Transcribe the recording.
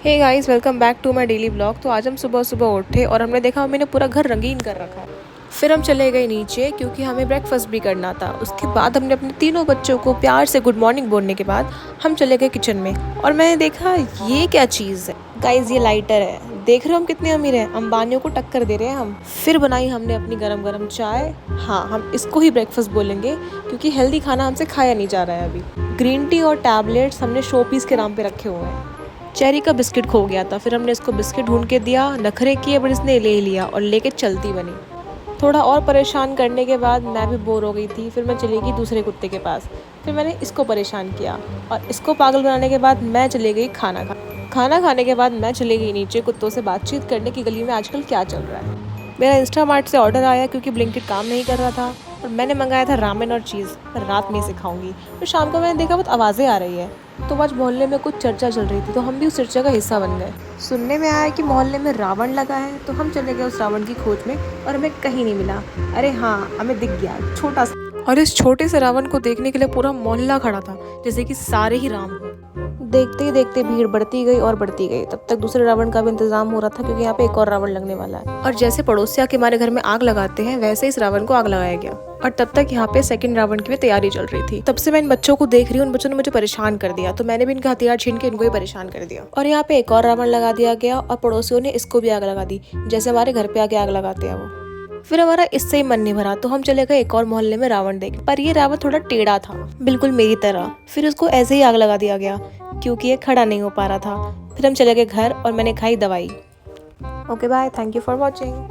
Hey guys, welcome back to my daily blog. तो आज हम सुबह सुबह उठे और हमने देखा मम्मी ने पूरा घर रंगीन कर रखा है। फिर हम चले गए नीचे क्योंकि हमें ब्रेकफास्ट भी करना था। उसके बाद हमने अपने तीनों बच्चों को प्यार से गुड मॉर्निंग बोलने के बाद हम चले गए किचन में और मैंने देखा ये क्या चीज़ है। गाइस, ये लाइटर है। देख रहे हो हम कितने अमीर हैं, अंबानियों को टक्कर दे रहे हैं हम। फिर बनाई हमने अपनी गरम गरम चाय। हाँ, हम इसको ही ब्रेकफास्ट बोलेंगे क्योंकि हेल्दी खाना हमसे खाया नहीं जा रहा है अभी। ग्रीन टी और टैबलेट्स हमने शो पीस के नाम पे रखे हुए हैं। चेरी का बिस्किट खो गया था, फिर हमने इसको बिस्किट ढूंढ के दिया, नखरे किए बट इसने ले लिया और लेके चलती बनी। थोड़ा और परेशान करने के बाद मैं भी बोर हो गई थी, फिर मैं चली गई दूसरे कुत्ते के पास। फिर मैंने इसको परेशान किया और इसको पागल बनाने के बाद मैं चली गई खाना खाने के बाद मैं चली गई नीचे कुत्तों से बातचीत करने की गली में आजकल क्या चल रहा है। मेरा इंस्टामार्ट से ऑर्डर आया क्योंकि ब्लिंकिट काम नहीं कर रहा था और मैंने मंगाया था रामेन और चीज़। रात में इसे खाऊंगी। फिर शाम को मैंने देखा बहुत आवाज़ें आ रही है, तो आज मोहल्ले में कुछ चर्चा चल रही थी, तो हम भी उस चर्चा का हिस्सा बन गए। सुनने में आया कि मोहल्ले में रावण लगा है, तो हम चले गए उस रावण की खोज में और हमें कहीं नहीं मिला। अरे हाँ, हमें दिख गया छोटा सा, और इस छोटे से रावण को देखने के लिए पूरा मोहल्ला खड़ा था, जैसे कि सारे ही राम हो। देखते ही देखते भीड़ बढ़ती गई और बढ़ती गई। तब तक दूसरे रावण का भी इंतजाम हो रहा था क्योंकि यहाँ पे एक और रावण लगने वाला है। और जैसे पड़ोसी आके हमारे घर में आग लगाते हैं, वैसे इस रावण को आग लगाया गया। और तब तक यहाँ पे सेकंड रावण की भी तैयारी चल रही थी। तब से मैं इन बच्चों को देख रही हूँ, उन बच्चों ने मुझे परेशान कर दिया, तो मैंने भी इनका हथियार छीन के इनको भी परेशान कर दिया। और यहाँ पे एक और रावण लगा दिया गया और पड़ोसियों ने इसको भी आग लगा दी, जैसे हमारे घर पे आके आग लगाते हैं वो। फिर हमारा इससे ही मन नहीं भरा, तो हम चले गए एक और मोहल्ले में रावण देख, पर ये रावण थोड़ा टेढ़ा था, बिल्कुल मेरी तरह। फिर उसको ऐसे ही आग लगा दिया गया क्योंकि ये खड़ा नहीं हो पा रहा था। फिर हम चले गए घर और मैंने खाई दवाई। Okay bye, thank you for watching.